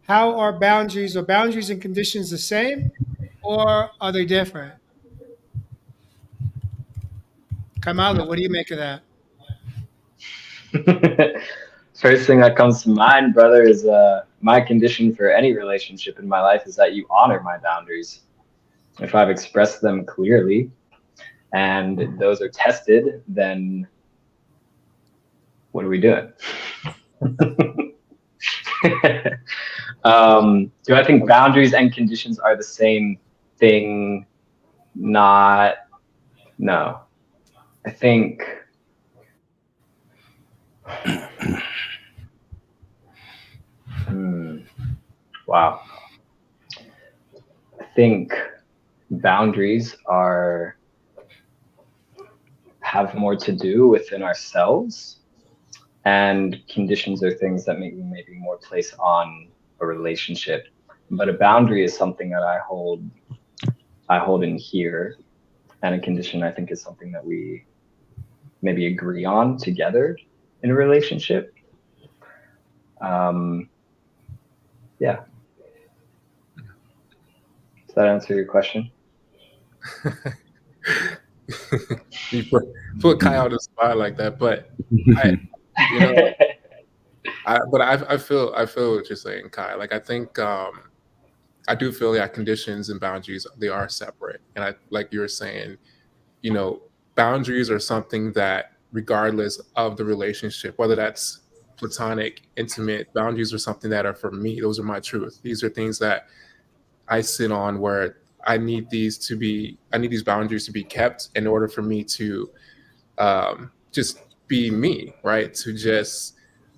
How are boundaries and conditions the same, or are they different? Kamala, what do you make of that? First thing that comes to mind, brother, is my condition for any relationship in my life is that you honor my boundaries. If I've expressed them clearly and those are tested, then what are we doing? Do I think boundaries and conditions are the same thing? Not, no. I think wow. I think boundaries have more to do within ourselves, and conditions are things that maybe more place on a relationship. But a boundary is something that I hold in here, and a condition I think is something that we maybe agree on together in a relationship. Yeah. Does that answer your question? You put Kai on the spot like that, but I feel what you're saying, Kai. Like I think I do feel that conditions and boundaries, they are separate, and I, like you were saying, boundaries are something that regardless of the relationship, whether that's platonic, intimate, boundaries are something that are for me. Those are my truth. These are things that I sit on where I need these boundaries to be kept in order for me to just be me, right? To just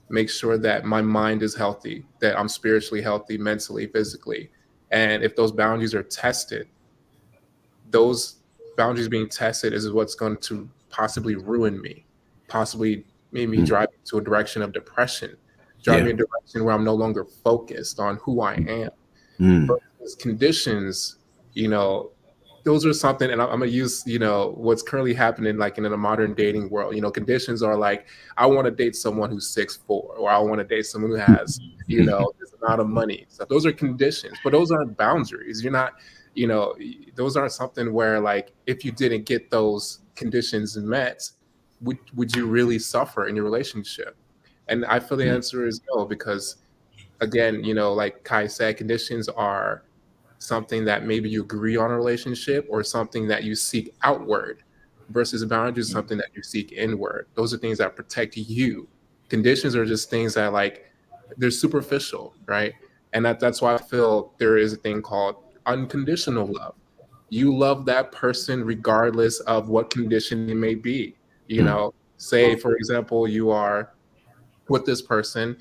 make sure that my mind is healthy, that I'm spiritually healthy, mentally, physically. And if those boundaries are tested, those boundaries being tested is what's going to possibly ruin me, possibly make me drive into a direction of depression, drive me in a direction where I'm no longer focused on who I am. Mm. Versus conditions, you know, those are something, and I'm gonna use, you know, what's currently happening like in a modern dating world. You know, conditions are like, I want to date someone who's 6'4", or I want to date someone who has, you know, this amount of money. So those are conditions, but those aren't boundaries. You're not, you know, those aren't something where like if you didn't get those conditions met, would you really suffer in your relationship? And I feel the answer is no, because again, you know, like Kai said, conditions are something that maybe you agree on a relationship or something that you seek outward versus boundaries, something that you seek inward. Those are things that protect you. Conditions are just things that like they're superficial, right? And that's why I feel there is a thing called unconditional love. You love that person regardless of what condition it may be. You know, say for example, you are with this person,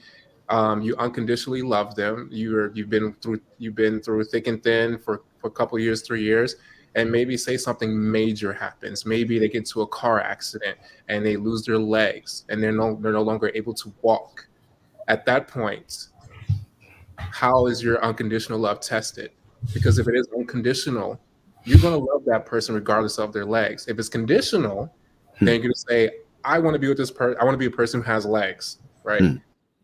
you unconditionally love them. You've been through thick and thin for a couple of years, 3 years, and maybe say something major happens. Maybe they get into a car accident and they lose their legs and they're no longer able to walk. At that point, how is your unconditional love tested? Because if it is unconditional, you're going to love that person regardless of their legs. If it's conditional, then you're going to say, I want to be with this person. I want to be a person who has legs, right?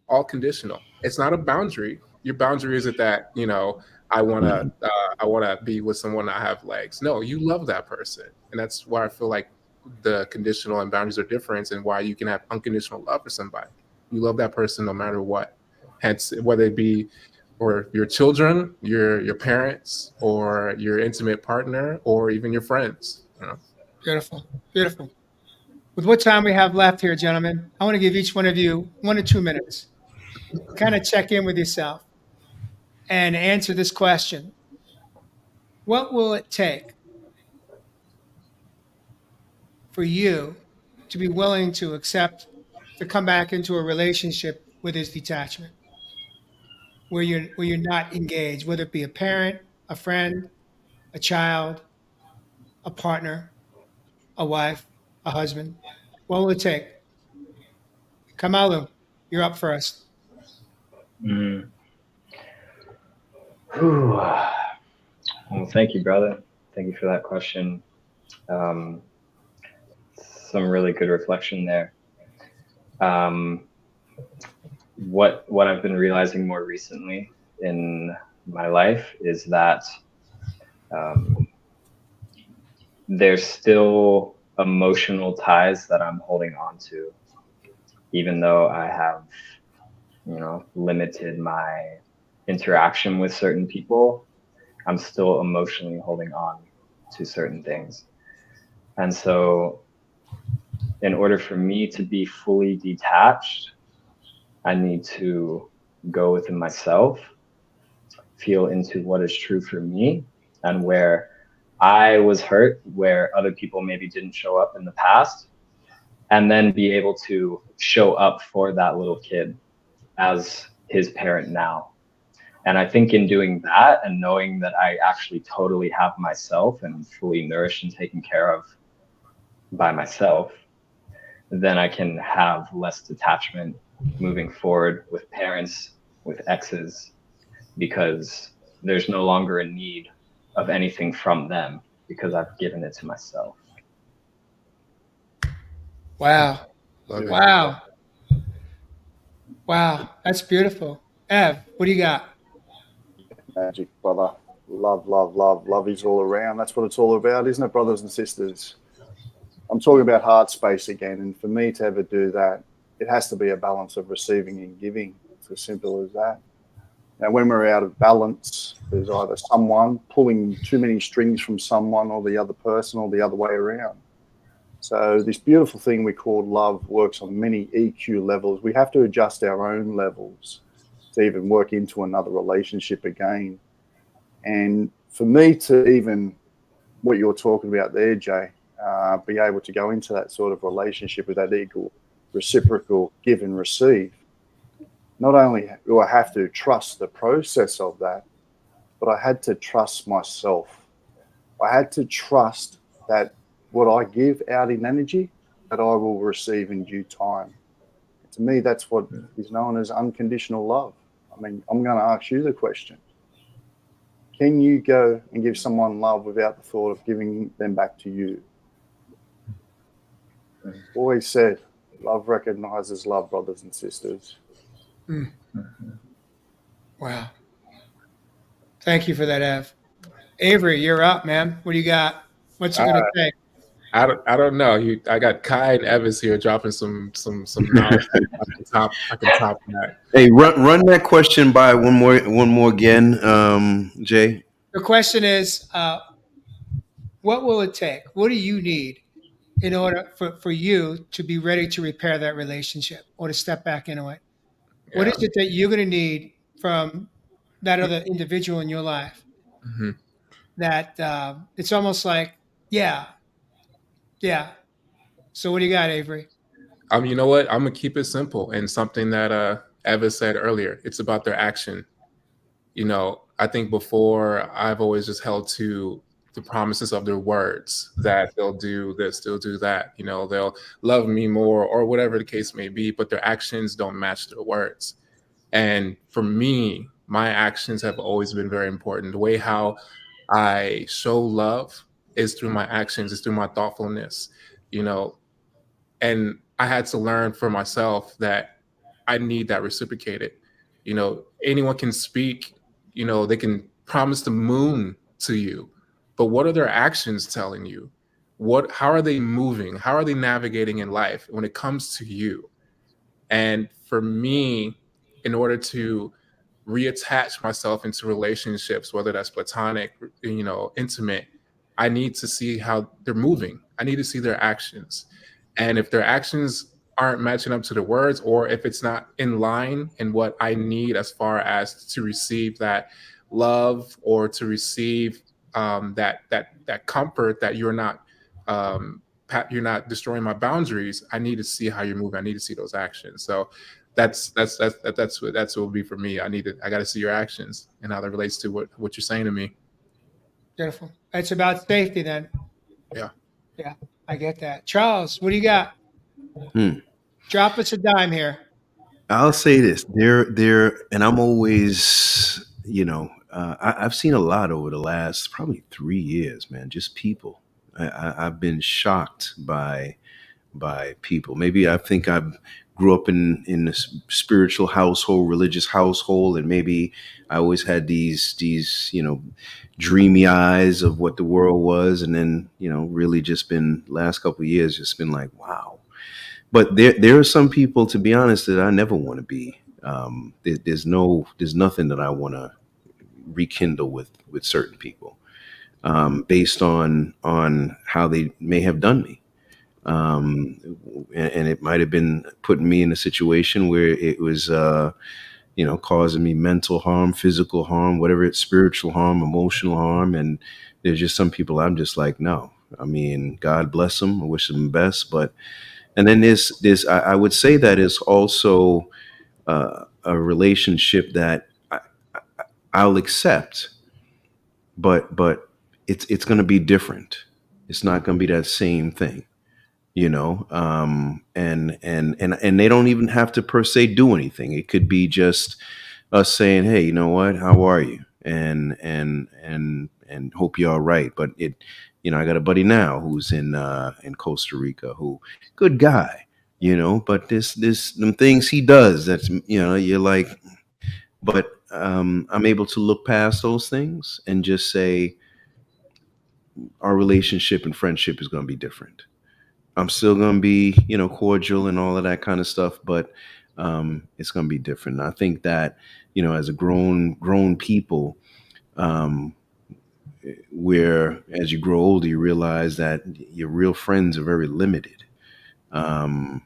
All conditional. It's not a boundary. Your boundary isn't that, you know, I want to be with someone that have legs. No, you love that person. And that's why I feel like the conditional and boundaries are different, and why you can have unconditional love for somebody. You love that person no matter what. Hence, whether it be or your children, your parents, or your intimate partner, or even your friends. You know? Beautiful. Beautiful. With what time we have left here, gentlemen, I want to give each one of you 1 to 2 minutes. Kind of check in with yourself and answer this question. What will it take for you to be willing to accept to come back into a relationship with this detachment, where you're not engaged, whether it be a parent, a friend, a child, a partner, a wife, a husband? What will it take? Kamalu, you're up first. Mm. Whew. Well, thank you, brother. Thank you for that question. Um, some really good reflection there. What I've been realizing more recently in my life is that there's still emotional ties that I'm holding on to, even though I have, you know, limited my interaction with certain people. I'm still emotionally holding on to certain things. And so in order for me to be fully detached, I need to go within myself, feel into what is true for me, and where I was hurt, where other people maybe didn't show up in the past, and then be able to show up for that little kid as his parent now. And I think in doing that and knowing that I actually totally have myself and fully nourished and taken care of by myself, then I can have less detachment moving forward with parents, with exes, because there's no longer a need of anything from them because I've given it to myself. Wow. Love it. Wow. Wow. That's beautiful. Ev, what do you got? Magic, brother. Love, love, love. Love is all around. That's what it's all about, isn't it, brothers and sisters? I'm talking about heart space again. And for me to ever do that, it has to be a balance of receiving and giving. It's as simple as that. Now, when we're out of balance, there's either someone pulling too many strings from someone or the other person or the other way around. So this beautiful thing we call love works on many EQ levels. We have to adjust our own levels to even work into another relationship again. And for me to even, what you're talking about there, Jay, be able to go into that sort of relationship with that equal, reciprocal give and receive, not only do I have to trust the process of that, but I had to trust myself. I had to trust that what I give out in energy, that I will receive in due time. To me, that's what is known as unconditional love. I mean, I'm going to ask you the question. Can you go and give someone love without the thought of giving them back to you? Always said, love recognizes love, brothers and sisters. Wow. Thank you for that, Ev. Avery, you're up, man. What do you got? What's it going to take? I don't know. I got Kai and Evis here dropping some knowledge. I can top that. Hey, run that question by one more again, Jay. The question is, what will it take? What do you need in order for you to be ready to repair that relationship or to step back into it? What Yeah. is it that you're going to need from that other individual in your life Mm-hmm. that it's almost like, yeah. So what do you got, Avery? You know what? I'm gonna keep it simple and something that Evis said earlier. It's about their action. You know, I think before I've always just held to the promises of their words that they'll do this, they'll do that. You know, they'll love me more or whatever the case may be, but their actions don't match their words. And for me, my actions have always been very important. The way how I show love is through my actions, is through my thoughtfulness, you know. And I had to learn for myself that I need that reciprocated. You know, anyone can speak, you know, they can promise the moon to you, but what are their actions telling you? How are they moving? How are they navigating in life when it comes to you? And for me, in order to reattach myself into relationships, whether that's platonic, you know, intimate, I need to see how they're moving. I need to see their actions. And if their actions aren't matching up to the words, or if it's not in line in what I need as far as to receive that love or to receive that comfort that you're not destroying my boundaries, I need to see how you're moving. I need to see those actions. So that's what will be for me. I got to see your actions and how that relates to what you're saying to me. Beautiful. It's about safety then. Yeah. Yeah, I get that. Charles, what do you got? Drop us a dime here. I'll say this: and I'm always, I've seen a lot over the last probably 3 years, man. Just people. I've been shocked by people. Maybe I think I grew up in a spiritual household, religious household, and maybe I always had these dreamy eyes of what the world was, and then really just been last couple of years just been like, wow. But there are some people, to be honest, that I never want to be. There's nothing that I want to rekindle with certain people, based on how they may have done me. And it might have been putting me in a situation where it was, causing me mental harm, physical harm, whatever it's spiritual harm, emotional harm. And there's just some people I'm just like, no. I mean, God bless them. I wish them the best. And then I would say that is also a relationship that I'll accept, but it's going to be different. It's not going to be that same thing. And they don't even have to per se do anything. It could be just us saying, hey, you know what, how are you? And hope you're all right. But I got a buddy now who's in Costa Rica, who good guy, but this them things he does, that's, you're like, but I'm able to look past those things and just say our relationship and friendship is going to be different. I'm still going to be, cordial and all of that kind of stuff, but it's going to be different. And I think that, as a grown people, where as you grow older, you realize that your real friends are very limited, and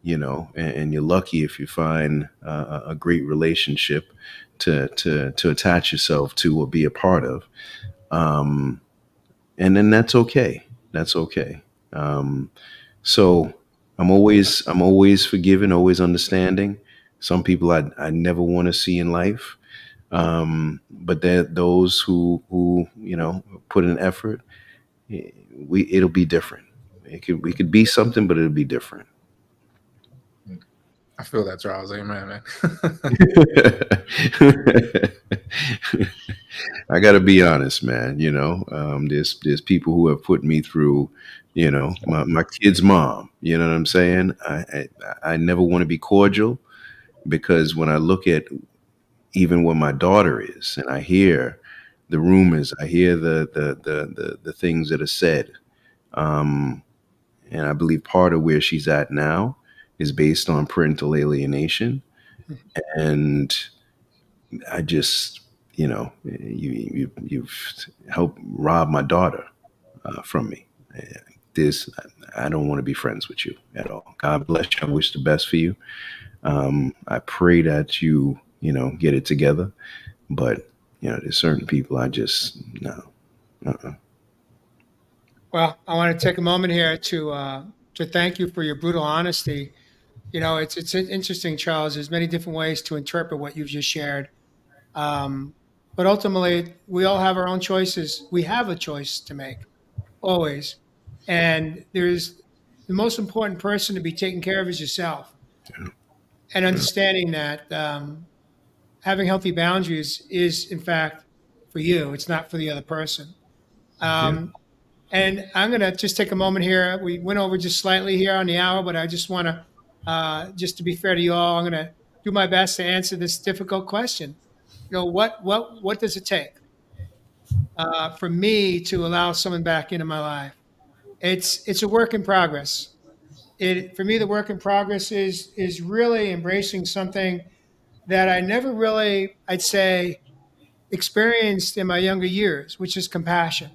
you're lucky if you find a great relationship to attach yourself to or be a part of. And then that's okay. That's okay. So I'm always forgiving, always understanding. Some people I never want to see in life. But those who put in effort, it'll be different. We could be something, but it'll be different. I feel that, Charles. Amen, man. I got to be honest, man. There's people who have put me through. My kid's mom. You know what I'm saying? I never want to be cordial because when I look at even what my daughter is, and I hear the rumors, I hear the things that are said, um, and I believe part of where she's at now is based on parental alienation, and I just, you've helped rob my daughter from me. This, I don't want to be friends with you at all. God bless you. I wish the best for you. I pray that you get it together. But there's certain people I just no. Uh-uh. Well, I want to take a moment here to thank you for your brutal honesty. It's interesting, Charles. There's many different ways to interpret what you've just shared. Um, but ultimately, we all have our own choices. We have a choice to make always, and there's the most important person to be taken care of is yourself, and Yeah. understanding that having healthy boundaries is, in fact, for you. It's not for the other person. Yeah. Um, And I'm going to just take a moment here. We went over just slightly here on the hour, but I just want to, just to be fair to you all, I'm going to do my best to answer this difficult question. What does it take for me to allow someone back into my life? It's a work in progress. For me, the work in progress is really embracing something that I never really, I'd say, experienced in my younger years, which is compassion.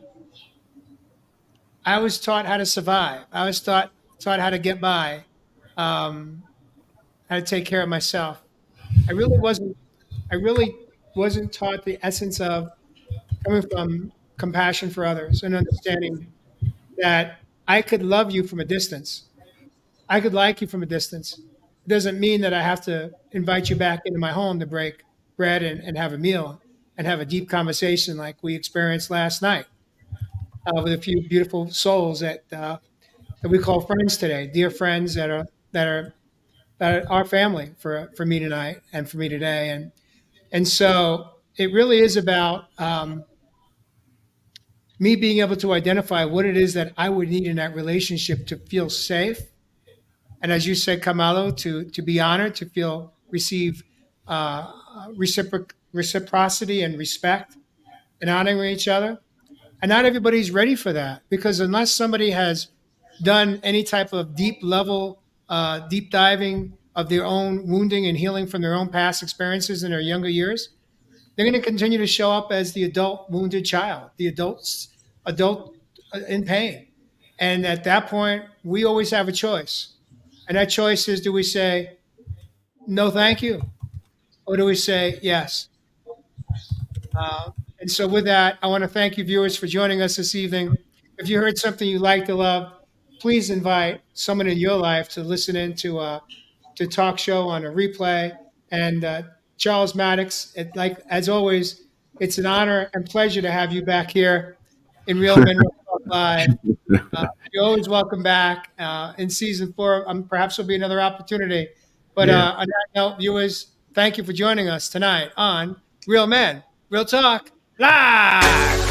I was taught how to survive. I was taught how to get by, um, how to take care of myself. I really wasn't. I really wasn't taught the essence of coming from compassion for others and understanding that I could love you from a distance. I could like you from a distance. It doesn't mean that I have to invite you back into my home to break bread and have a meal and have a deep conversation like we experienced last night with a few beautiful souls that we call friends today, dear friends that are our family for me tonight and for me today, and so it really is about me being able to identify what it is that I would need in that relationship to feel safe, and as you said, Kamalo, to be honored, to feel receive reciprocity and respect and honoring each other. And not everybody's ready for that because unless somebody has done any type of deep level, deep diving of their own wounding and healing from their own past experiences in their younger years, they're going to continue to show up as the adult wounded child, the adult in pain. And at that point, we always have a choice. And that choice is, do we say, no, thank you? Or do we say, yes? And so, with that, I want to thank you, viewers, for joining us this evening. If you heard something you liked or loved, please invite someone in your life to listen in to talk show on a replay. And Charles Mattocks, like as always, it's an honor and pleasure to have you back here in Real Men Real Talk Live. You're always welcome back in season 4. Perhaps there'll be another opportunity. But Yeah. on that note, viewers, thank you for joining us tonight on Real Men, Real Talk Live.